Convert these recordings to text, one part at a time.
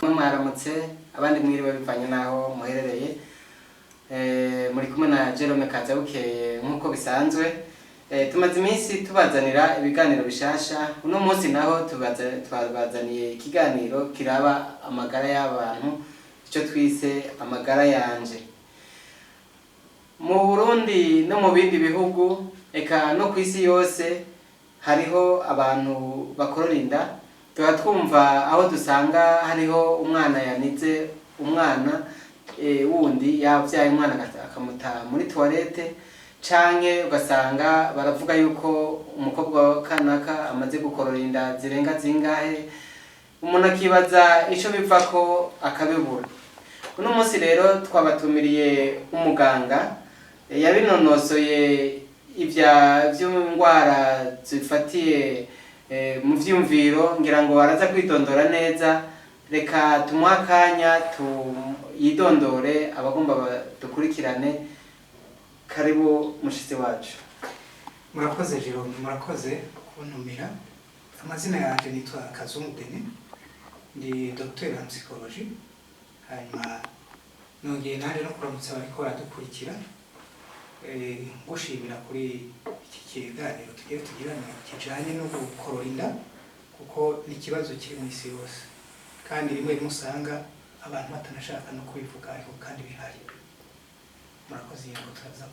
mwaramutse abandi mwiriwe bivanye naho muherereye muri kumwe na Jerome Kazabukeye nkuko bisanzwe tumaze iminsi tubazanira ibiganiro bishasha uno munsi naho twabazaniye ikiganiro kiraba amagara y'abantu icyo twise amagara yanje mu Burundi no mu bindi bihugu eka no kwisi yose hariho abantu bakorora inda tuba twumva aho dusanga hariho umwana yanitse umwana wundi yavyaye umwana akamuta muri toilette canke ugasanga baravuga yuko umukobwa kanaka amaze gukorora inda zirenga zingahe umuntu akibaza ico bivako akabibura. Uno munsi rero twabatumiriye umuganga yabinonosoye vy'indwara zifatiye mu vyumviro ngira ngo araza kwidondora neza reka tumwakanya yidondore abagomba dukurikirane karibu mushitsi wacu. Murakoze Jerome, murakoze kuntumira. Amazina yanje nitwa Kazungu Denis, ndi docteur en psychologie. Hanyuma nongeye naje no kuramutsa bariko baradukurikira ngushimira kuri iki kiganiro tugiye tugirana kijanye no gukorora inda kuko ni ikibazo kiri mu isi yose kandi rimwe musanga abantu batanashaka no kubivuga ariko kandi bihari. Murakoze ngo turaza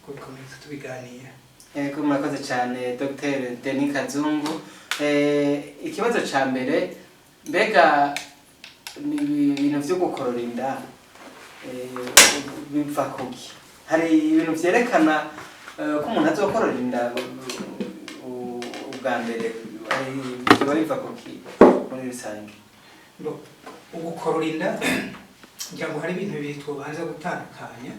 kubikomeza tubiganira. Yego murakoze cyane Dr. Denis Kazungu. Ikibazo ca mbere mbega ni ibintu vyo gukorora inda biva kuki? Hari ibintu vyerekana ko umuntu azokorora inda ubwa mbere biva kuki muri rusange? Ugukorora inda ngira ngo hari ibintu bibiri tubanza gutandukanya.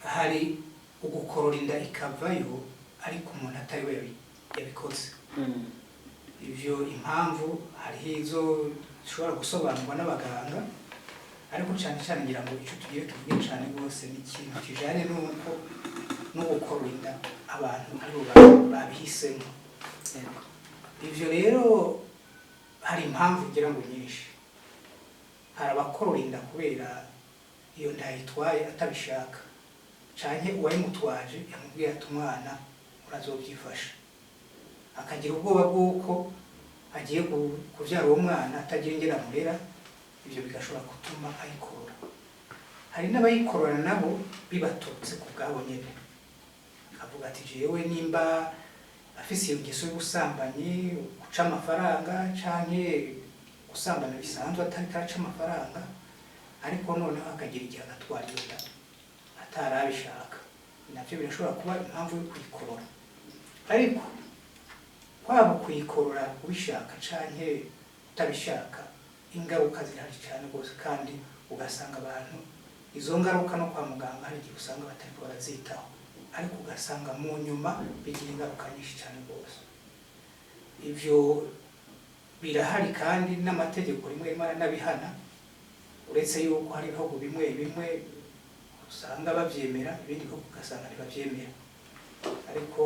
Hari ugukorora inda ikavayo ariko umuntu atari we yabikoze. Ivyo impamvu hari izo ushobora gusobanurwa n'abaganga ariko cyane cyane ngira ngo icyo tugiye tuvuge cyane rwose ni ikintu kijanye n'uko no gukorora inda abantu aribo babihisemo. Ivyo rero hari impamvu ngira ngo nyinshi. Hari abakorora inda kubera iyo nda yitwaye atabishaka canke uwayimutwaje yamubwiye ati umwana urazobyifasha akagira ubwoba bw'uko agiye kuvyara uwo mwana atagira ingene amurera, ivyo bigashobora gutuma ayikorora. Hari n'abayikorora nabo bibatutse ku bwabo nyene akavuga ati jewe nimba afise iyo ngeso y'ubusambanyi guca amafaranga canke gusambana bisanzwe atari kaca amafaranga ariko noneho akagira igihe agatwara iyo nda atarabishaka, navyo birashobora kuba impamvu yo kuyikorora. Ariko kwaba kuyikorora ubishaka canke utabishaka ingaruka zirahari cyane rwose kandi ugasanga abantu izo ngaruka no kwa muganga hari igihe usanga batari barazitaho ariko ugasanga mu nyuma bigira ingaruka nyinshi cyane rwose. Ivyo birahari kandi n'amategeko rimwe n'abihana uretse yuko hari ibihugu bimwe usanga bavyemera ibindi bihugu ugasanga ntibavyemera ariko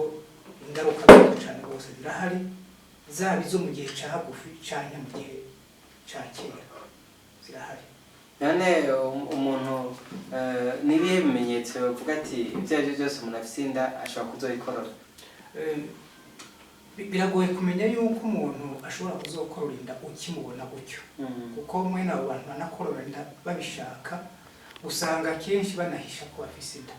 ingaruka cyane rwose zirahari zaba izo mu gihe ca hagufi canke mu gihe ca kera zirahari. None umuntu nibihe bimenyetso bavuga ati ibyaje byose umuntu afise inda ashobora kuzoyikorora? Biragoye kumenya yuko umuntu ashobora kuzokorora inda ukimubona gutyo kuko mwene abo bantu banakorora inda babishaka usanga kenshi banahisha ko bafise inda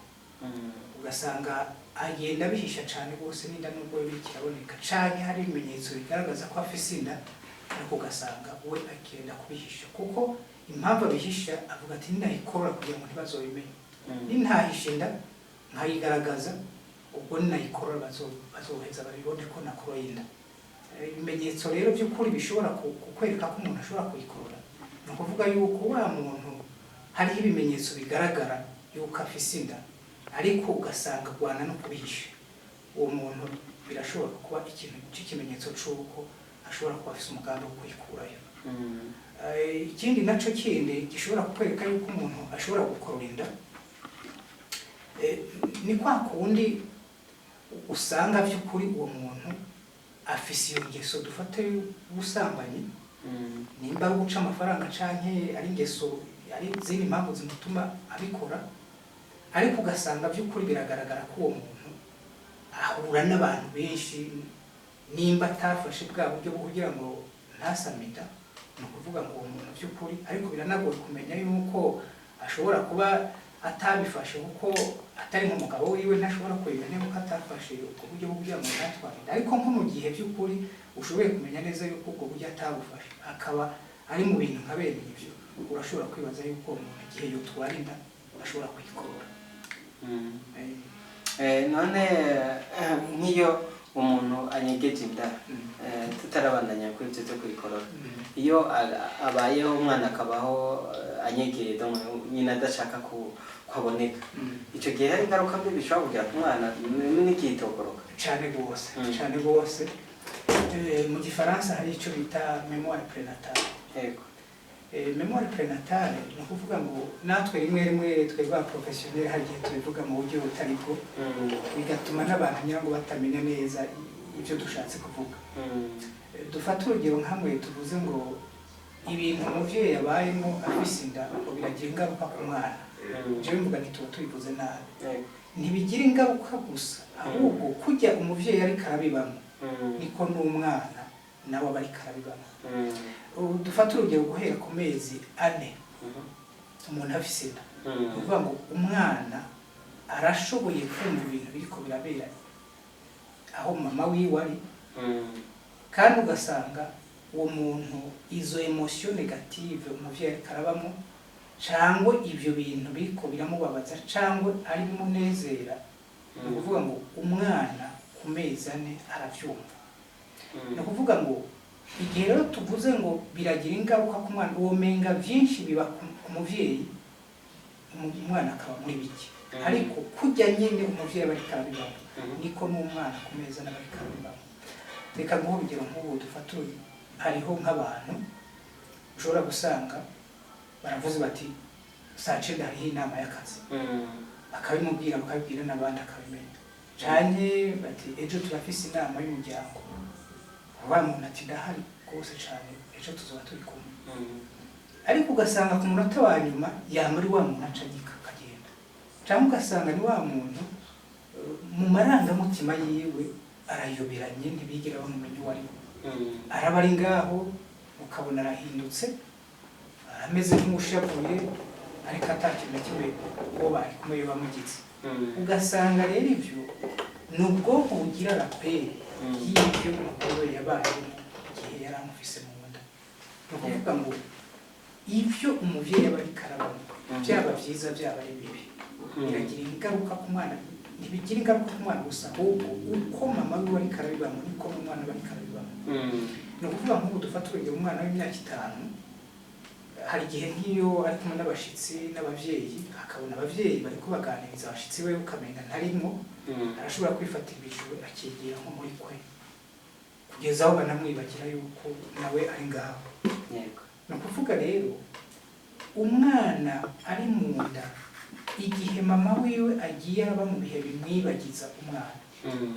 ugasanga agenda bihisha cyane rwose n'inda nubwo bikiraboneka canke hari ibimenyetso bigaragaza ko afise inda ariko ugasanga we agenda kubihisha kuko impamvu abihisha avuga ati ninayikorora kugira ngo ntibazobimenye nintahisha inda nkayigaragaza ubwo ninayikorora bazoheza babibone ko nakoroye inda. Ibimenyetso rero by'ukuri bishobora kukwereka ko umuntu ashobora kuyikorora ni ukuvuga yuko wa muntu hariho ibimenyetso bigaragara yuko afise inda ariko ugasanga gwana no kubihisha, uwo muntu birashobora kuba ikintu cy'ikimenyetso c'uko ashobora kuba afise umugambi wo kuyikurayo. Ikindi naco kindi gishobora kukwereka yuko umuntu ashobora gukorora inda ni kwa kundi usanga by'ukuri uwo muntu afise iyo ngeso dufate ubusambanyi nimba ari guca amafaranga canke ari ingeso ari zindi mpamvu zimutuma abikora ariko ugasanga by'ukuri biragaragara ko uwo muntu ahura n'abantu benshi nimba atafashe bwa buryo bwo kugira ngo ntasamida ni ukuvuga ngo uwo muntu by'ukuri ariko biranagoye kumenya yuko ashobora kuba atabifashe kuko atari nk'umugabo wiwe ntashobora kwemera neza ko atafashe ubwo buryo bwo kugira ngo ntatwarinde ariko nko mu gihe by'ukuri ushoboye kumenya neza yuko ubwo buryo atabufashe akaba ari mu bintu nka bene ibyo urashobora kwibaza yuko umuntu igihe yotwarinda ashobora kwikorora none nk'iyo umuntu anyegeje inda tutarabandanya kuri ibyo byo kwikorora iyo abayeho umwana akabaho anyegeye nyina adashaka kwaboneka icyo gihe hari ingaruka mbi bishobora kugira ku mwana n'ikitogoroka cyane rwose mu gifaransa hari icyo bita memoire prenatale yego memoire prenatale ni ukuvuga ngo natwe rimwe twebwe abaprofessionnel hari igihe tubivuga mu buryo butari bwo bigatuma n'abantu ngira ngo batamenya neza ibyo dushatse kuvuga dufata urugero nk'amwe tuvuze ngo ibintu umuvyeyi yabayemo afise inda ngo biragira ingaruka ku mwana jewe mvuga ntituba tubivuze nabi ntibigira ingaruka gusa ahubwo kujya umuvyeyi ariko arabibamo niko n'umwana nawe aba ariko arabibamo dufata urugero guhera ku mezi 4 umuntu afise inda ni ukuvuga ngo umwana arashoboye kumva ibintu biriko birabera aho mama wiwe ari kandi ugasanga uwo muntu izo emotion negative umuvyeyi ariko arabamo cyangwa ibyo bintu biriko biramubabaza cyangwa ari munezera ni ukuvuga ngo umwana ku mezi 4 aravyumva ni ukuvuga ngo igihe rero tuvuze ngo biragira ingaruka ku mwana uwo menga byinshi biba ku muvyeyi umwana akaba muri bike ariko kujya nyine umuvyeyi bari karabibamo niko n'umwana ku mezi 4 bari karabibamo reka ngo urugero nk'ubu dufata hariho nk'abantu ushobora gusanga baravuze bati saa 9 hariho inama y'akazi bakabimubwira bakabibwira n'abandi akabimenya cyane bati ejo turafise inama y'umuryango wa muntu ati ndahari rwose cyane ejo tuzoba turi kumwe ariko ugasanga ku munota wa nyuma yamuri wa muntu acagika akagenda cyangwa ugasanga ni wa muntu mu marangamutima yiwe arayoberanye ntibigera bamumenya uwo ari we araba ari ngaho ukabona arahindutse ameze nk'ushavuye ariko atakintu na kimwe uwo bari kumwe bamugize ugasanga rero ibyo ni ubwonko bugira raperi y'ibyo umugore yabaye igihe yari amufise mu nda ni ukuvuga ngo ibyo umuvyeyi aba ariko arabamo byaba byiza byaba ari bibi biragira ingaruka ku mwana ntibigira ingaruka ku mwana gusa ahubwo uko mama wiwe ariko arabibamo niko n'umwana aba ariko arabibamo ni ukuvuga nk'ubu dufata urugero umwana w'imyaka 5 hari igihe nk'iyo ari kumwe n'abashitsi n'abavyeyi akabona abavyeyi bariko baganiriza abashitsi we ukamenga ntarimo arashobora kwifatira ibijuru akigira nko muri kwe kugeza aho banamwibagira yuko nawe ari ngaho yego ni ukuvuga rero umwana ari mu nda igihe mama wiwe agiye aba mu bihe bimwibagiza umwana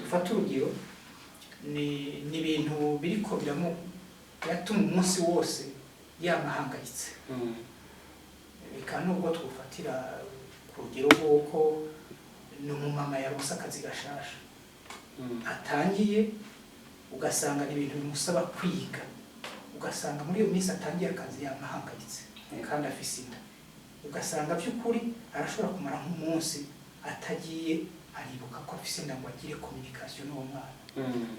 dufata urugero ni ibintu biriko biratuma umunsi wose yamahangayitse reka nubwo twofatira ku rugero rw'uko ni umumama yarose akazi gashasha atangiye ugasanga ni ibintu bimusaba kwiga ugasanga muri iyo minsi atangiye akazi yamahangayitse kandi afise inda ugasanga by'ukuri arashobora kumara nk'umunsi atagiye aribuka ko afise inda ngo agire communication n'uwo mwana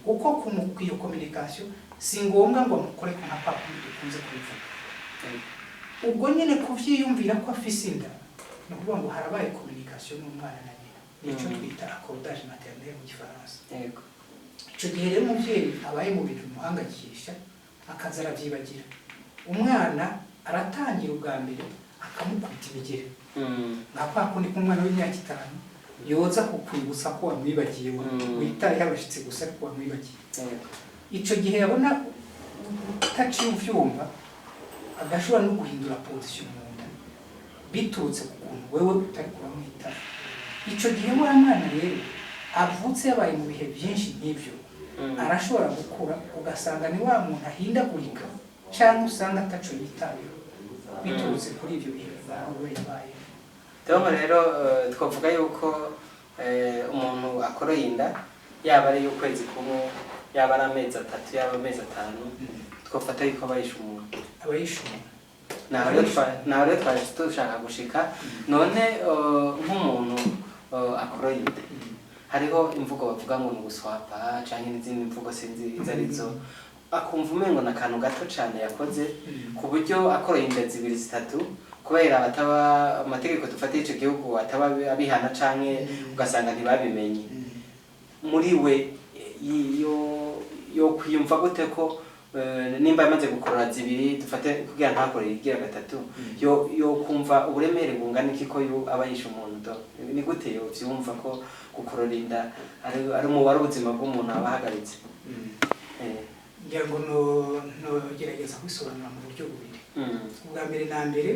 kuko iyo communication si ngombwa ngo amukore nka papa dukunze kubivuga ubwo nyine kuvyiyumvira ko afise inda ni ukuvuga ngo harabaye communication n'umwana na nyina nicyo twita accordage maternel mu gifaransa yego icyo gihe rero umuvyeyi abaye mu bintu bimuhangayikisha akaza aravyibagira umwana aratangira ubwa mbere akamukubita imigere nka kwa kundi k'umwana w'imyaka 5 yoza kukwibutsa ko wamwibagiye witaye abashitsi gusa ariko wamwibagiye ico gihe yabona utaciye uvyumva agashobora no guhindura position mu nda biturutse ku kuntu wewe utari kuramwita ico gihe wa mwana rero avutse yabaye mu bihe byinshi nk'ivyo arashobora gukura ugasanga ni wa muntu ahindagurika cyangwa usanga ataco yitayeho biturutse kuri ibyo bintu yabaye. Tom rero twavuga yuko umuntu akoroye inda yaba ari y'ukwezi kumwe yaba ari amezi 3 yaba amezi 5 twafata yuko abayisha umuntu naho rero twashaka gushika none nk'umuntu akoroye inda hariho imvugo bavuga ngo n'uguswapa canke n'izindi mvugo sinzi izarizo akumva umengo nakantu gato cyane yakoze ku buryo akoroye inda 2-3 kubera bataba amategeko dufatiye ico gihugu ataba abihana canke ugasanga ntibabimenye muri we yo kwiyumva gute ko nimba yamaze gukorora 2 dufate kugira ntakore igira 3 yo kumva uburemere bungana iki ko abayisha umuntu ni gute yo vyumva ko gukorora inda ari mu ubuzima bw'umuntu abahagaritse ngira ngo no gerageza kwisobanura mu buryo bubiri. Ubwa mbere na mbere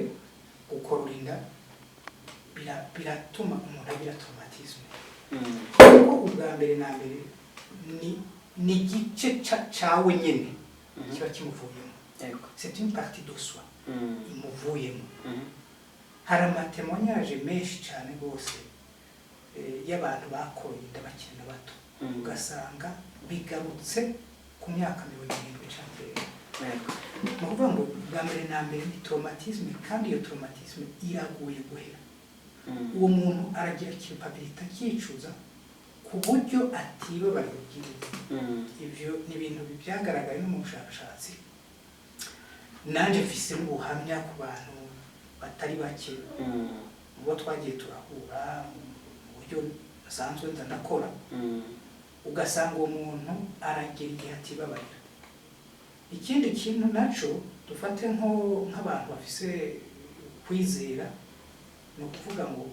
gukorora inda biratuma umuntu agira traumatisme kuko ubwa mbere na mbere ni igice cawe nyene kiba kimuvuyemo, c'est une partie de soi imuvuyemo. Hari amatemonyage menshi cyane rwose y'abantu bakoroye inda bakiri bato ugasanga bigarutse ku myaka 70 cyangwa ni ukuvuga ngo bwa mbere na mbere ni traumatisme kandi iyo traumatisme iragoye guhera. Uwo muntu aragira culpability akicuza ku buryo atibabara ubwiriza. Ibyo ni ibintu byagaragaye no mu bushakashatsi nanje mfise n'ubuhamya ku bantu batari bake ubwo twagiye turahura mu buryo asanzwe ndanakora ugasanga uwo muntu aragira igihe atibabarira. Ikindi kintu naco dufate nk'abantu bafise kwizera no kuvuga ngo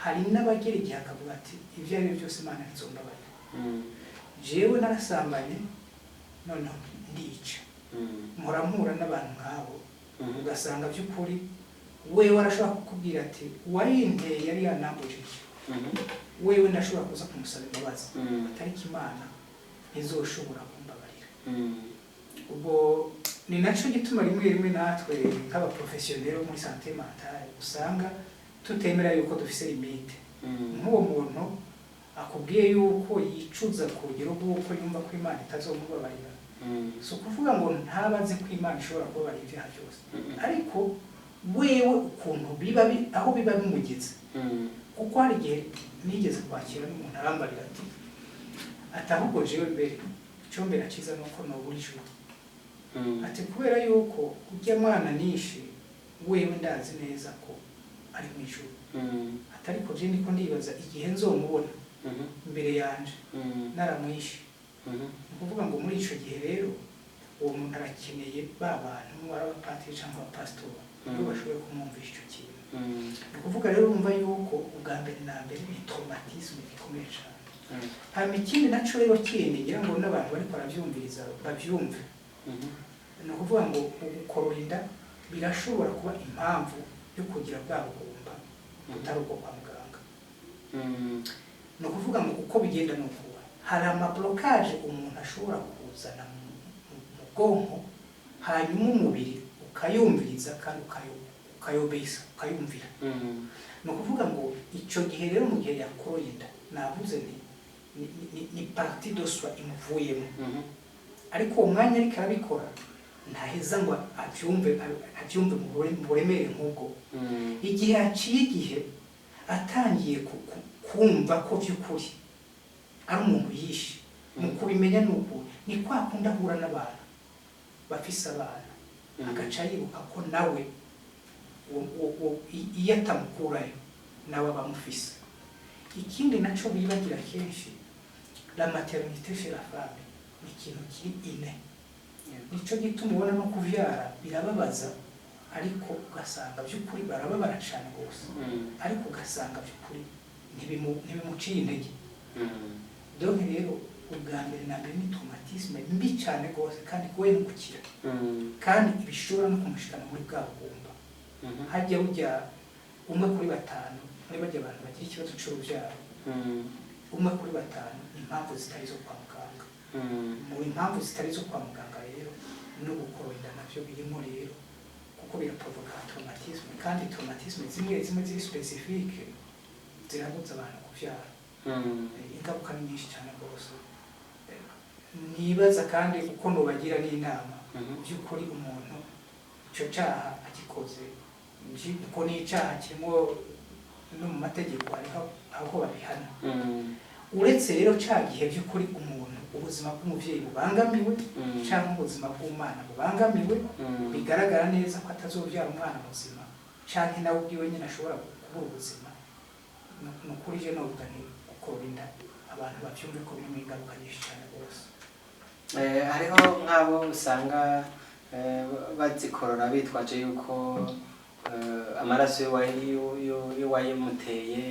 hari n'abagera igihe akavuga ati ivyo ari byose Imana ntizombabarira. Jewe narasambanye none ndica muramura n'abantu nk'abo ugasanga by'ukuri wewe arashobora kukubwira ati warinteye yari yanambujije wewe ndashobora kuza kumusaba imbabazi atariko Imana ntizoshobora kumbabarira. Ubwo ni naco gituma rimwe natwe nk'aba professionnel muri santé mentale usanga tutemera yuko dufise limite. Nk'uwo muntu akubwiye yuko yicuza ku rugero rw'uko yumva ko Imana itazomubabarira, so kuvuga ngo ntabaze ko Imana ishobora kubabarira ibyaha byose, ariko wewe ukuntu aho biba bimugeze. Kuko hari igihe nigeze kwakira n'umuntu arambarira ati ahubwo jewe mbere icyo mbere akiza nuko nobura ijuru. Ati kubera yuko ujya mwana nishe wewe ndazi neza ko ari mu ijuru. Atari ko je ndiko ndibaza igihe nzomubona imbere yanje naramwishe. Ukuvuga ngo muri ico gihe rero uwo muntu arakeneye babantu barabapatiri cyangwa abapastori ngo bashobore kumwumvisha icyo kintu. Ukuvuga rero umva yuko ubwa mbere na mbere ni traumatisme ikomeye cyane. Hanyuma ikindi naco rero kiyenegera ngo n'abantu bari baravyumviriza bavyumve. Ni ukuvuga ngo gukorora inda birashobora kuba impamvu yo kugira bwa bugumba utari ubwo kwa muganga. Ni ukuvuga ngo uko bigenda n'ukuba hari amablokage umuntu ashobora kuzana mu bwonko hanyuma umubiri ukayumviriza kandi ukayobesa ukayumvira. Ni ukuvuga ngo icyo gihe rero mu gihe yakoroye inda navuze ni partie de soi imuvuyemo. Ariko uwo mwanya ariko arabikora ntaheza ngo abyumve mu buremere nk'ubwo. Igihe aciye igihe atangiye kumva ko by'ukuri ari umuntu yishe mu kubimenya n'uko ni kwa kundi ahura n'abantu bafise abana agaca yibuka ko nawe iyo atamukurayo nawe abamufise. Ikindi naco bibagira kenshi la maternité chez la femme ni ikintu kiri ine. Nico gituma ubona no kuvyara birababaza ariko ugasanga by'ukuri barababara cyane rwose, ariko ugasanga by'ukuri ntibimuciye intege. Donc rero ubwa mbere na mbere ni traumatisme mbi cyane rwose kandi kuwe no gukira kandi ibishobora no kumushikana muri bwa bugumba. Hajya ujya umwe kuri 5 muri bajya abantu bagira ikibazo cy'urubyaro, umwe kuri 5 impamvu zitari zo kwa muganga. mu impamvu zitari zo kwa muganga rero no gukorora inda navyo birimo rero kuko biraprovoka traumatisme kandi traumatisme zimwe ziri specifique zirabuza abantu kuvyara ingaruka ni nyinshi cyane rwose nibaza kandi uko nobagira n'inama by'ukuri umuntu ico cyaha agikoze uko n'icyaha kirimo no mu mategeko aho babihana uretse rero cya gihe by'ukuri umuntu ubuzima bw'umuvyeyi bubangamiwe cyangwa ubuzima bw'umwana bubangamiwe bigaragara neza ko atazovyara umwana muzima cyangwa nawe ubwiwe nyine ashobora kubura ubuzima nukuri je novuga nti gukorora inda abantu bavyumve ko birimo ingaruka nyinshi cyane rwose hariho nk'abo usanga bazikorora bitwaje yuko amaraso y'uwayimuteye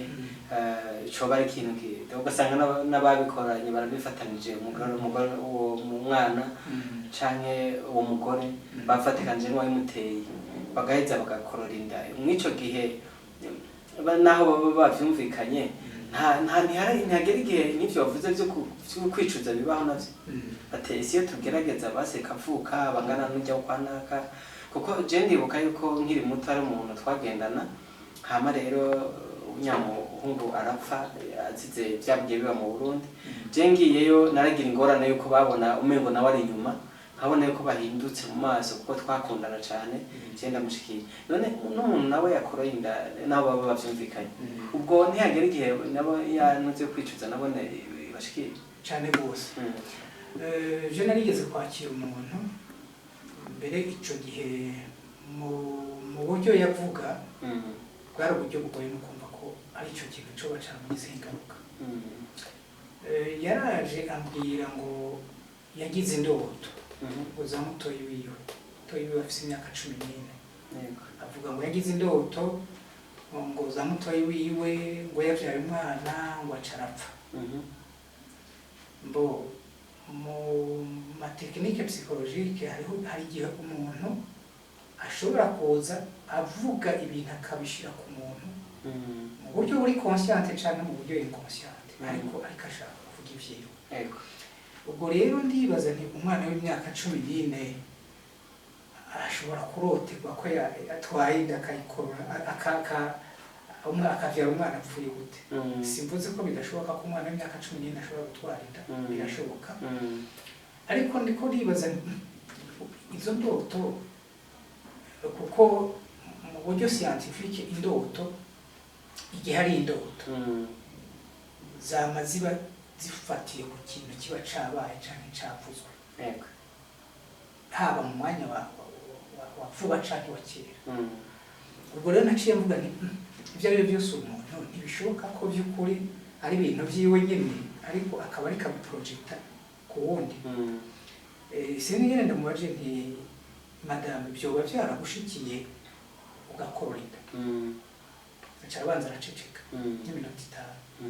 coba ari ikintu ugasanga n'ababikoranye barabifatanije umugore uwo mwana canke uwo mugore bafatikanije n'uwayimuteye bagaheza bagakorora inda mw'ico gihe naho baba bavyumvikanye ntihagera igihe n'ivyo bavuze vyo kwicuza bibaho navyo bateye isi iyo tugerageza baseka avuka bangana n'ujya kwa naka kuko je ndibuka yuko nkiri muto ari umuntu twagendana hama rero unyamuhungu arapfa azize byabugiye biba mu Burundi je ngiyeyo naragira ingorane yuko babona umengo nawe ari inyuma nkabona yuko bahindutse mu maso kuko twakundana cyane je ndamushikiye none n'umuntu nawe yakoroye inda nabo baba bavyumvikanye ubwo ntihagera igihe nabo yanuze kwicuza nabone bashikiye cyane rwose je narigeze kwakira umuntu mbere ico gihe mu buryo yavuga bwari uburyo bugoye no kumva ko ari ico kintu coba caramugize ingaruka yaraje ambwira ngo yagize indoto uza mutoyi wiwe toyi wiwe afise imyaka 14 avuga ngo yagize indoto ngo za mutoyi wiwe ngo yavyaye umwana ngo acarapfa mbo mu matekinike psychologique hari igihe umuntu ashobora kuza avuga ibintu akabishira ku muntu mu buryo buri conscient cyane mu buryo inconscient ariko ashaka kuvuga ivyiwe ubwo rero ndibaza nti umwana w'imyaka 14 ashobora kuroterwa ko atwaye inda akayikorora akavyara umwana apfuye gute simvuze ko bidashoboka ko umwana w'imyaka 14 ashobora gutwara inda birashoboka ariko ndiko ndibaza izo ndoto kuko mu buryo scientifique indoto igihe ari indoto zama ziba zifatiye ku kintu kiba cabaye canke capuzwe haba mu mwanya wa vuba canke wa kera ubwo rero naciye mvuga nti ivyo ari byo byose umuntu ntibishoboka ko by'ukuri ari ibintu vyiwe nyene ariko akaba ari kabiprojecta ku wundi sindi nyene ndamubaje nti madame byoba vyaragushikiye ugakorora inda acarabanza araceceka n'iminota 5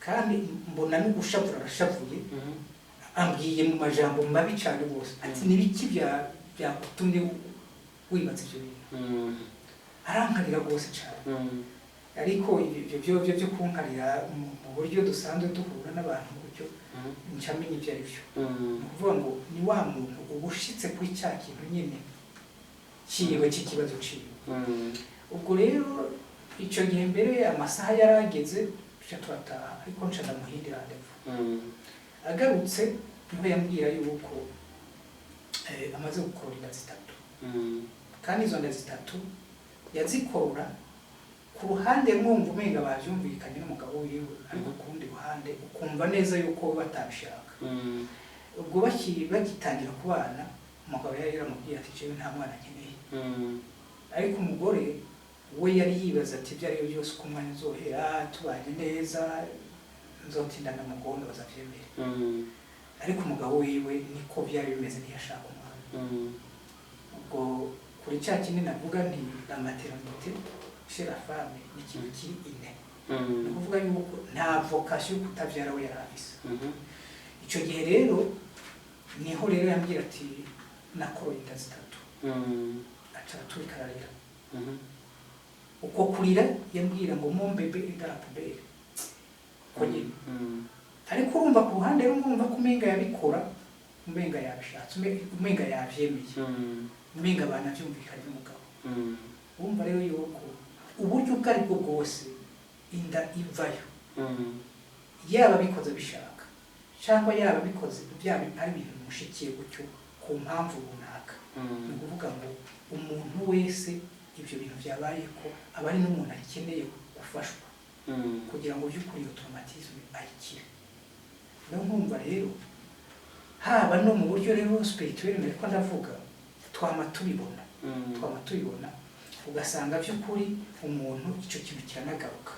kandi mbona no gushavura arashavuye ambwiye mu majambo mabi cyane bose ati nibiki byagutumye wibatse ibyo bintu arankarira rwose cyane ariko ibyo byo kunkarira mu buryo dusanzwe duhura n'abantu buryo ncamenye ibyo ari byo ni ukuvuga ngo ni wa muntu ubushitse kuri cya kintu nyine kiwe cy'ikibazo ciwe ubwo rero icyo gihe mbere amasaha yarageze turataha ariko nca ndamuhindira rendez-vous agarutse niho yambwira yuko amaze gukorora inda 3 kandi izo nda 3 yazikorora ku ruhande mwumva umenga bavyumvikanye n'umugabo wiwe ariko ku rundi ruhande ukumva neza yuko batabishaka ubwo bagitangira kubana umugabo yari yaramubwiye ati jewe nta mwana nkeneye ariko umugore we yari yibaza ati ibyo ari byo byose uko umwanya uzohera tubanye neza nzotindana mu gondo bazavyemera ariko umugabo wiwe niko byari bimeze ntiyashaka umwana ubwo kuri cya kinini navuga nti la maternité chez la femme ni ikintu kiri ine ni ukuvuga yuko nta vocation yo kutavyara we yari afise ico gihe rero niho rero yambwira ati nakoroye inda 3 acara turikararira uko kurira yambwira ngo mon bébé est dans la poubelle ko nyine ariko urumva ku ruhande rumwe ko umenga yabikora umenga yabishatse umenga yavyemeye umenga banavyumvikanye umugabo urumva rero yuko uburyo ubwo ari bwo bwose inda ivayo yaba bikoze bishaka cyangwa yaba bikoze byaba ari ibintu bimushikiye gutyo ku mpamvu runaka ni ukuvuga ngo umuntu wese ibyo bintu byabaye ko aba ari n'umuntu akeneye gufashwa kugira ngo by'ukuri iyo traumatisme ayikire no nkumva rero haba no mu buryo rero spirituel ariko ndavuga twama tubibona ugasanga by'ukuri umuntu icyo kintu cyanagaruka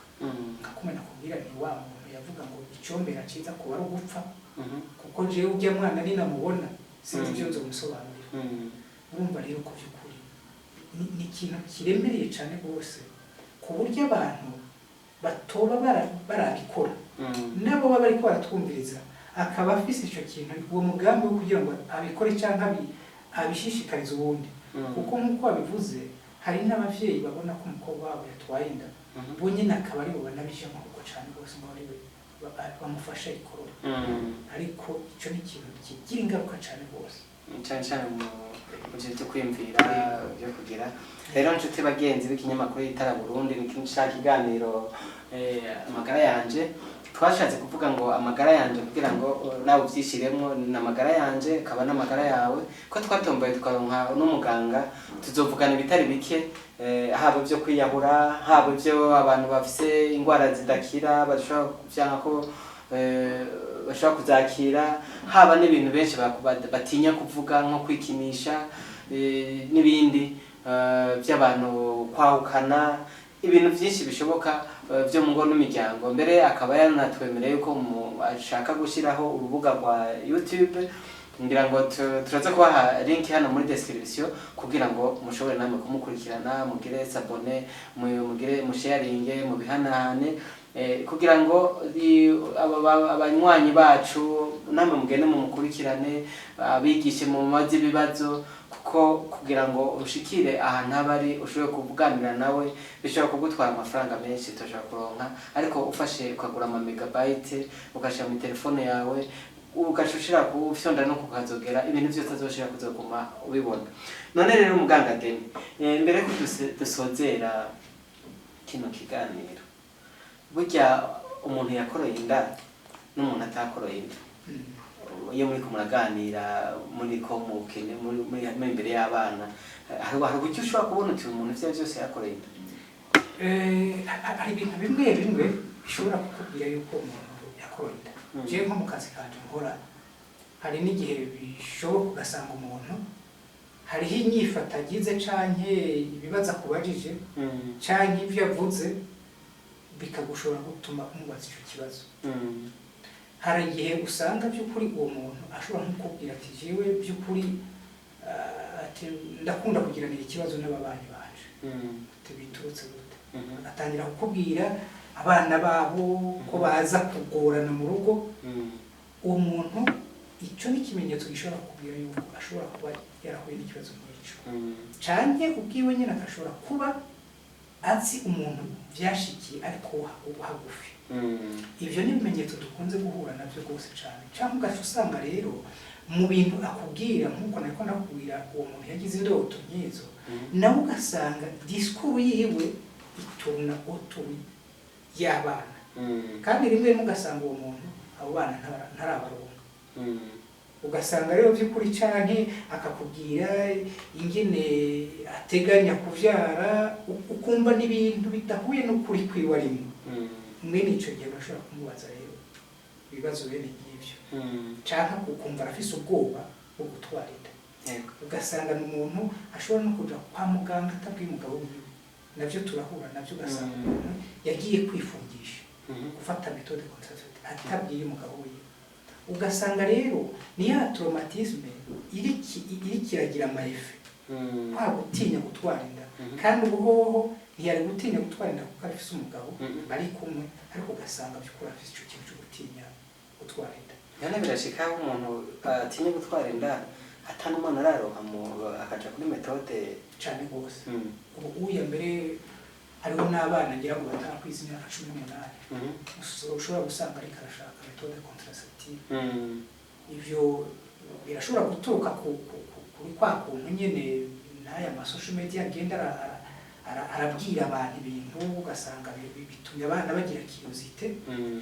ngakumena kubwira ni wa muntu yavuga ngo icyombera ciza kuba ari ugupfa kuko jewe ujya mwana ni namubona sinzi byo nzo musobanurira urumva rero ko by'ukuri ni ikintu kiremereye cyane rwose ku buryo abantu batoba barabikora nabo baba ariko baratwumviriza akaba afise icyo kintu uwo mugambi wo kugira ngo abikore cyangwa abishishikariza ubundi kuko nk'uko babivuze hari n'abavyeyi babona ko umukobwa wabo yatwaye inda bo nyine akaba ari bo banabijemo kuko cyane rwose ngo ari we bamufasha ikorora ariko icyo ni ikintu kigira ingaruka cyane rwose cyane mu gihe cyo kwimvira byo kugira rero nshuti bagenzi b'ikinyamakuru Itara Burundi ni kiganiro amagara yanje twashatse kuvuga ngo amagara yanje kugira ngo nawe uvyishiremwo n'amagara yanje kaba n'amagara yawe ko twatomboye tukaronka n'umuganga tuzovugana bitari bike haba byo kwiyahura haba byo abantu bafise ingwara zidakira bashobora kuvyanka ko bashobora kuzakira haba n'ibintu benshi batinya kuvuga nko kwikinisha n'ibindi by'abantu kwahukana ibintu byinshi bishoboka byo mu ngo n'imiryango mbere akaba yanatwemereye ko ashaka gushyiraho urubuga rwa YouTube ngira ngo turaza kubaha link hano muri description kugira ngo mushobore namwe kumukurikirana mugire sabone mugire musharinge mu bihanane kugira ngo abanywanyi bacu namwe mugende mu mukurikirane abigishe mu mazi bibazo kuko kugira ngo ushikire ahantu abari ushobore kuvuganira nawe bishobora kugutwara amafaranga menshi toshobora kuronka ariko ufashe ukagura ama megabyte ukashira mu telefone yawe ugashushira ku fyonda no kukazogera ibintu byose azoshira kuzoguma ubibona none rero muganga Deni mbere ko dusozera kino kiganiro burya umuntu yakoroye inda n'umuntu atakoroye inda iyo muri kumuraganira muri ko mukene muri imbere y'abana hari uburyo ushobora kubona uti umuntu ivyo byose yakoreye inda hari ibintu bimwe bishobora kukubwira yuko umuntu yakoroye inda jewe nko mu kazi kanje nkora hari n'igihe bishoboka ugasanga umuntu hariho inyifata agize canke ibibaza kubajije canke ivyo yavuze bikagushobora gutuma umubaza icyo kibazo hari igihe usanga by'ukuri uwo muntu ashobora nko kubwira ati jewe by'ukuri ndakunda kugiranira ikibazo n'ababanyi banje biturutse gute atangira kukubwira abana babo ko baza kugorana mu rugo uwo muntu icyo ni ikimenyetso gishobora kubwira yuko ashobora kuba yarahuye n'ikibazo nk'icyo canke ubwiwe nyine akashobora kuba azi umuntu vyashikiye ariko hagufi ivyo ni ibimenyetso dukunze guhura navyo rwose cyane cyangwa ugaca usanga rero mu bintu akubwira nk'uko nariko ndakubwira uwo muntu yagize indoto nk'izo nawe ugasanga disikuru yiwe ituruna autour y'abana kandi rimwe ugasanga uwo muntu abo bana ntarabaronka ugasanga rero by'ukuri canke akakubwira ingene ateganya kuvyara ukumva n'ibintu bidahuye n'ukuri kwiwe arimo mwene ico gihe bashobora kumubaza rero ibibazo bene nk'ivyo canke ukumva arafise ubwoba bwo gutwara inda ugasanga n'umuntu ashobora no kuja kwa muganga atabwiye umugabo wiwe navyo turahura navyo ugasanga umuntu yagiye kwifungisha gufata méthode contraceptive atabwiye umugabo wiwe ugasanga rero ni ya traumatisme iri kiragira amaefe kwa gutinya gutwara inda kandi ubuhoho ntiyari gutinya gutwara inda kuko afise umugabo bari kumwe ariko ugasanga byukuri afise icyo kintu cyo gutinya gutwara inda yana birashika umuntu atinya gutwara inda atana umwana araroha mu akaja kuri méthode cyane gose ubu uya mbere hariho n'abana ngira ngo batakwiza imyaka 18 ushobora gusanga ariko arashaka méthode contraceptive ivyo birashobora guturuka kuri kwa kuntu nyene n'aya social media agenda arabwira abantu ibintu ugasanga bitumye abana bagira curiosité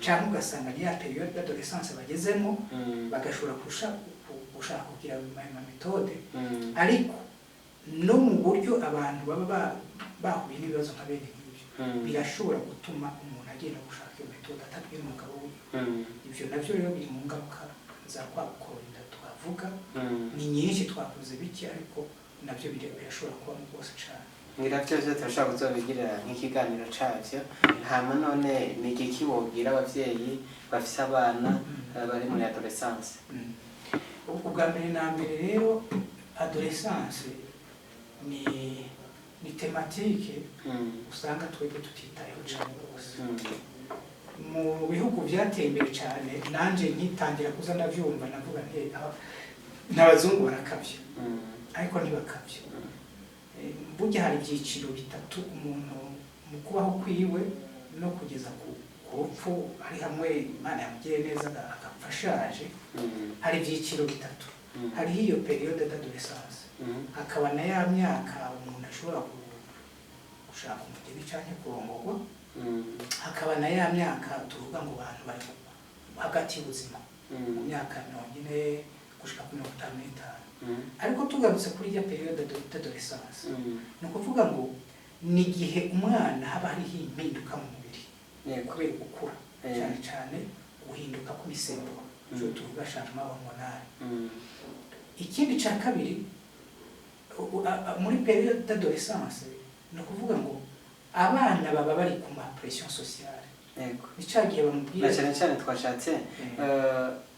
cyangwa ugasanga ni ya periode d'adolescence bagezemo bagashobora gushaka kugira ama méthode ariko no mu buryo abantu baba bahuye n'ibibazo nka bene ibyo birashobora gutuma umuntu agenda gushaka iyo méthode atabwiye umugabo we ivyo navyo rero biri mu ngaruka za kwa gukorinda twavuga ni nyinshi twakoze biki ariko navyo birashobora kuba mu bose cyane ngira cyose turashaka kuzobigira nk'ikiganiro cavyo hama none ni iki wobwira abavyeyi bafise abana bari muri adolescence ubwa mbere na mbere rero adolescence ni tematike usanga twebwe tutitayeho cyane rwose mu bihugu byateye imbere cyane nanje nkitangira kuza ndavyumva navuga nti n'abazungu barakavye ariko ntibakavye burya hari ibyiciro bitatu umuntu mu kubaho kwiwe no kugeza ku rupfu ari hamwe Imana yamugiriye neza agapfa ashaje hari ibyiciro bitatu hari iyo periode d'adolescence hakaba na ya myaka umuntu ashobora gushaka umugeni cyane kurongorwa hakaba na ya myaka tuvuga ngo abantu bari hagati y'ubuzima mu myaka 40 gushika kuri 55 ariko tugarutse kuri ya periode d'adolescence no kuvuga ngo ni gihe umwana haba hari impinduka mu mubiri kubera gukura cyane cyane guhinduka kw'isembwa cyo tuvuga changement hormonal ikindi cya kabiri muri periode d'adolescence no kuvuga ngo abana baba bari ku ma pression sociale bicagiye bamubwira cyane cyane twashatse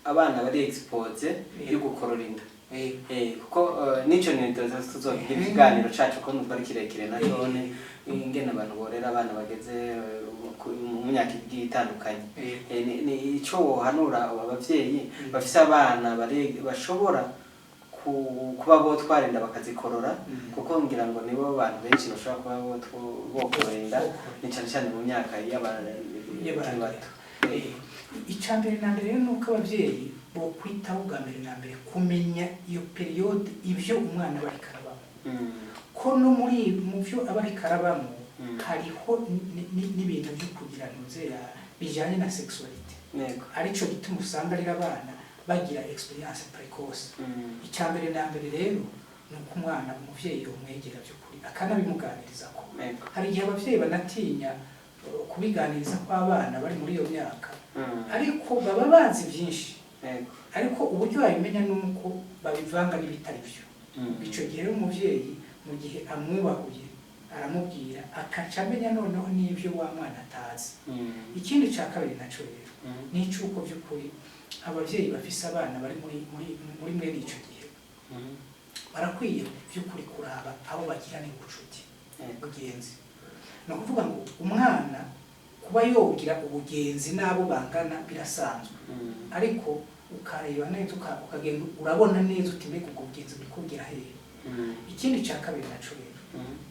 abana bari expose yo gukorora inda kuko nico ni tuzogira ikiganiro cacu ko nubwo ari kirekire none ingene abantu borera abana bageze mu myaka igiye itandukanye ni ico wohanura abavyeyi bafise abana bashobora kuba botwarinda bakazikorora kuko ngira ngo nibo abantu benshi bashobora kuba bokorinda ni cyane cyane mu myaka y'abana bato icambere na mbere nuko abavyeyi bo kwitaho bwa mbere na mbere kumenya iyo periode ivyo umwana bari karabamo ko no muri mu byo abari karabamo hariho n'ibintu byo kugira nuze ya bijanye na sexuality arico gituma usanga ari abana bagira experience precoce icambere na mbere rero nuko umwana umuvyeyi umwegera byo kuri akanabimuganiriza ko hari igihe abavyeyi banatinya kubiganiriza kw'abana bari muri iyo myaka ariko baba bazi byinshi ariko uburyo babimenya nuko babivanga n'ibitari byo bico gihe umuvyeyi mu gihe amwubahuye aramubwira akaca amenya noneho n'ibyo wa mwana atazi ikindi cya kabiri naco rero ni icuko by'ukuri abavyeyi bafise abana bari muri mwene ico gihe barakwiye by'ukuri kuraba abo bagirana ubucuti bugenzi no kuvuga ngo umwana kuba yogira ubugenzi nabo bangana birasanzwe ariko ukareba neza ukagenda urabona neza uti mbega ubwo bugenzi buri kugira hehe ikindi cya kabiri naco rero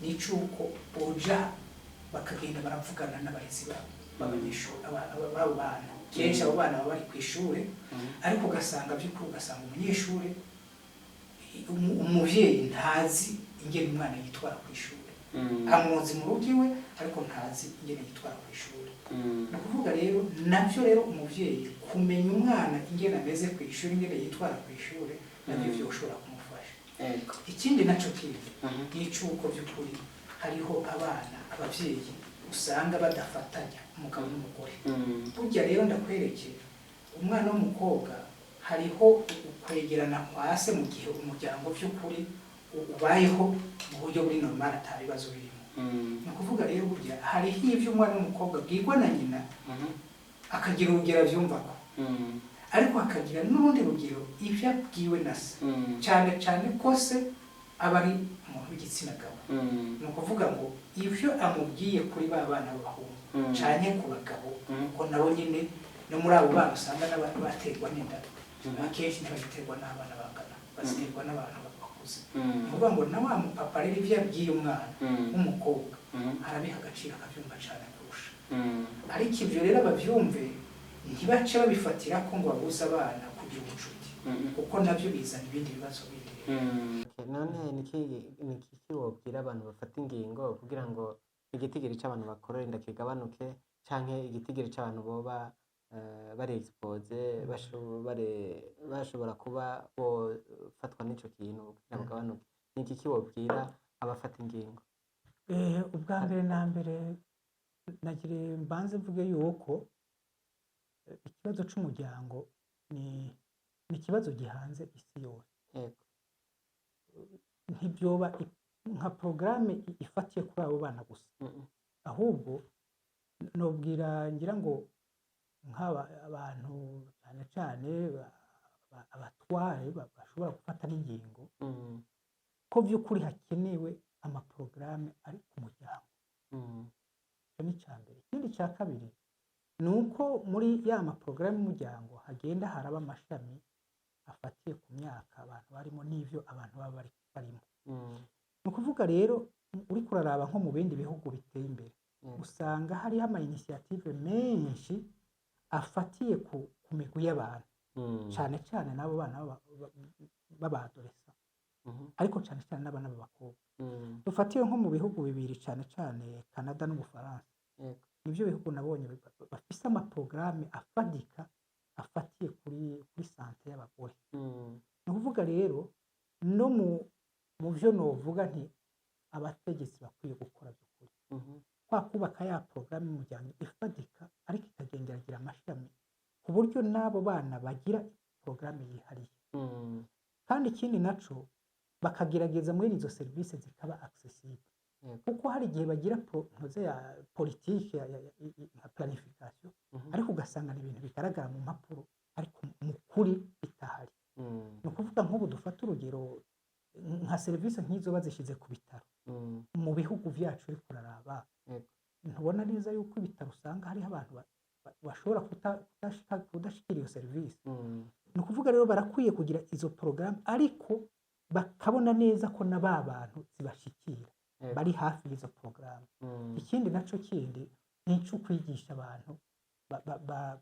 ni icuko boja bakagenda baravugana n'abarezi babo babanyeshuri abo bana kenshi abo bana baba bari ku ishure ariko ugasanga by'ukuri ugasanga umunyeshuri umuvyeyi ntazi ingene umwana yitwara ku ishure amuzi mu rugo iwe ariko ntazi ingene yitwara ku ishure no kuvuga rero navyo rero umuvyeyi kumenya umwana ingene ameze ku ishure ingene yitwara ku ishure navyo byoshobora kumufasha ikindi naco kiri n'icuko by'ukuri hariho abana abavyeyi usanga badafatanya umugabo n'umugore burya rero ndakwereke umwana w'umukobwa hariho ukwegerana kwa se mu gihe umuryango by'ukuri ubayeho mu buryo buri normal atabibazo birimo no kuvuga rero burya hari ivyo umwana w'umukobwa bwirwa na nyina akagira urugero vyumvako ariko akagira n'urundi rugero ivyo abwiwe na se cyane cyane ko se aba ari umuntu w'igitsina gabo no kuvuga ngo ivyo amubwiye kuri ba bana b'abahungu cyane ku bagabo ko nabo nyine no muri abo bana usanga n'abantu baterwa n'inda akenshi ntibagiterwa n'abana bangana baziterwa n'abantu akuze uvuga ngo na wa mupapa rero ivyo yabwiye umwana w'umukobwa arabiha agaciro akavyumva cane kurusha ariko ivyo rero abavyumve ntibace babifatira ko ngo babuze abana kugira ubucuti kuko navyo bizana ibindi bibazo bindi none niki wobwira abantu bafata ingingo kugira ngo igitigiri c'abantu bakorora inda kigabanuke canke igitigiri c'abantu boba bari expose bashobora kuba bofatwa n'ico kintu kugira ngo gabanuke niki wobwira abafata ingingo ubwa mbere na mbere nagire mbanze mvuge yuko ikibazo c'umuryango ni ikibazo gihanze isi yose ntibyoba nka porogaramu ifatiye kuri abo bana gusa ahubwo nobwira ngira ngo nk'aba abantu cyane cyane abatware bashobora gufata n'ingingo ko by'ukuri hakenewe amaporogaramu ari ku muryango icyo ni icya mbere ikindi cya kabiri ni uko muri ya maporogaramu y'umuryango hagenda haraba amashami afatiye ku myaka abantu barimo n'ivyo abantu baba barimo ni ukuvuga rero uri kuraraba nko mu bindi bihugu biteye imbere usanga hariho ama initiative menshi afatiye ku migwi y'abantu cyane cyane n'abo bana b'abadolesa ariko cyane cyane n'abana b'abakobwa dufatiye nko mu bihugu bibiri cyane cyane Canada n'Ubufaransa nibyo bihugu nabonye bafise amaporogaramu afadika afatiye kuri sante y'abagore ni ukuvuga rero no mu byo novuga nti abategetsi bakwiye gukora by'ukuri kwa kubaka ya porogaramu y'umuryango ifadika ariko ikagenderagira amashami ku buryo n'abo bana bagira porogaramu yihariye kandi ikindi naco bakagerageza muri izo serivisi zikaba accessible kuko hari igihe bagira projet ya politique ya planification ariko ugasanga ni ibintu bigaragara mu mpapuro ariko mu kuri bitahari ni ukuvuga nk'ubu dufata urugero nka serivisi nk'izo bazishize ku bitaro mu bihugu vyacu uri kuraraba ntubona neza yuko ibitaro usanga hariho abantu bashobora kudashikira iyo serivisi ni ukuvuga rero barakwiye kugira izo porogaramu ariko bakabona neza ko na ba bantu zibashikira bari hafi y'izo porogaramu ikindi naco kindi ni ico kwigisha abantu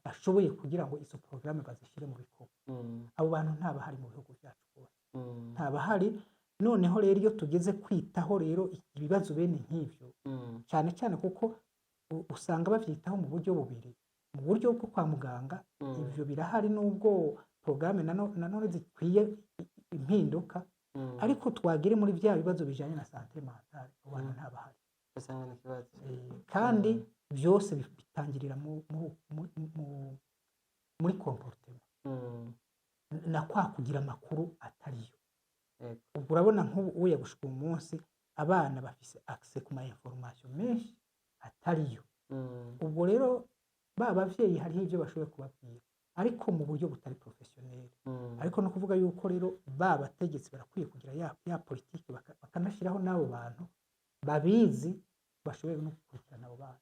bashoboye kugira ngo izo porogaramu bazishyire mu bikorwa abo bantu ntabahari mu bihugu byacu bose ntabahari noneho rero iyo tugeze kwitaho rero ibibazo bene nk'ivyo cyane cyane kuko usanga bavyitaho mu buryo bubiri mu buryo bwo kwa muganga ivyo birahari n'ubwo porogaramu nanone zikwiye impinduka ariko twagire muri bya bibazo bijanye na santé mentale abantu ntabahari usanga n'ikibazo kandi byose bitangirira muri comportement na kwa kugira amakuru atariyo ubwo urabona nk'ubu yagushika umunsi abana bafise access ku ma information menshi atariyo ubwo rero bavyeyi hariho ibyo bashoboye kubabwira ariko mu buryo butari professionnel ariko no kuvuga yuko rero babategetsi barakwiye kugira ya politiki bakanashiraho n'abo bantu babizi bashoboye no gukurikirana abo bana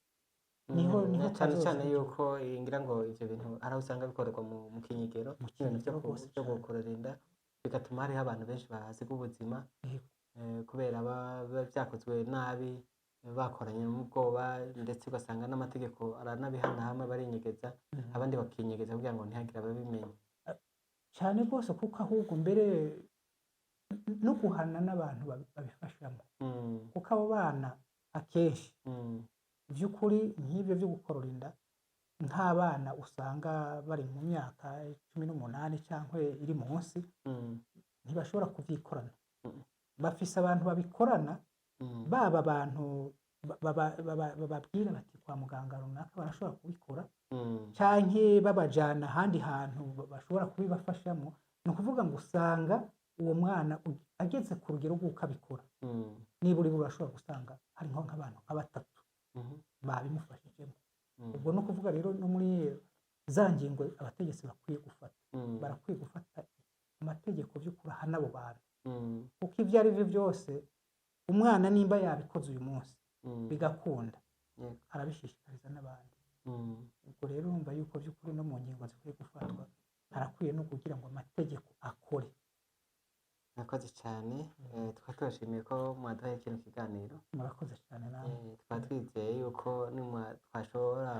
niho cyane cyane yuko ngira ngo ivyo bintu ari usanga bikorerwa mu kinyigero mu kintu cyo gukorera inda bigatuma hariho abantu benshi bahasiga ubuzima kubera byakozwe nabi bakoranye n'ubwoba ndetse ugasanga n'amategeko aranabihana hamwe barinyegeza abandi bakinyegeza kugira ngo ntihagire ababimenya cyane rwose kuko ahubwo mbere no guhana n'abantu babifashamo kuko abo bana akenshi by'ukuri nk'ibyo byo gukorora inda nk'abana usanga bari mu myaka 18 cyangwa iri munsi ntibashobora kuvyikorana bafise abantu babikorana baba abantu bababwira bati kwa muganga runaka barashobora kubikora canke babajana ahandi hantu bashobora kubibafashamo ni ukuvuga ngo usanga uwo mwana ageze ku rugero rw'uko abikora nibura urashobora gusanga hari nk'abantu batatu babimufashijemo ubwo no kuvuga rero no muri za ngingo abategetsi barakwiye gufata amategeko by'ukuri ahana abo bantu kuko ibyo ari byo byose umwana nimba yabikoze uyu munsi bigakunda arabishishikariza n'abandi ubwo rero urumva yuko by'ukuri no mu ngingo zikwiye gufatwa harakwiye no kugira ngo amategeko akore Murakoze cyane, tukaba tubashimiye ko mwaduhaye kino kiganiro. murakoze cyane nawe. Tukaba twizeye yuko twashobora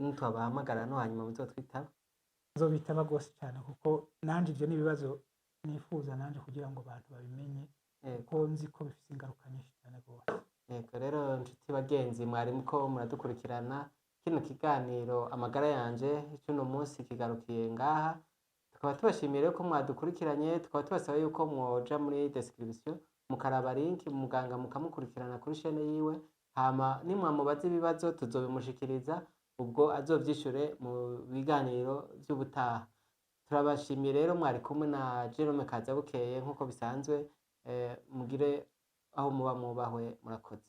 nitwabahamagara no hanyuma muzotwitaba. Nzobitaba rwose cyane kuko nanje ivyo n'ibibazo nifuza nanje kugira ngo abantu babimenye kuko nzi ko bifite ingaruka nyinshi cyane rwose. Yego rero nshuti bagenzi mwari muko muradukurikirana kino kiganiro amagara yanje cy'uno munsi kigarukiye ngaha. Tukaba tubashimiye ko mwadukurikiranye, tukaba tubasaba yuko mwoja muri description mukaraba link muganga mukamukurikirana kuri chaîne yiwe, hama nimwamubaza ibibazo tuzobimushikiriza ubwo azovyishure mu biganiro vy'ubutaha. Turabashimiye rero mwari kumwe na Jerome Kazabukeye nk'uko bisanzwe, mugire aho muba mubahwe, murakoze.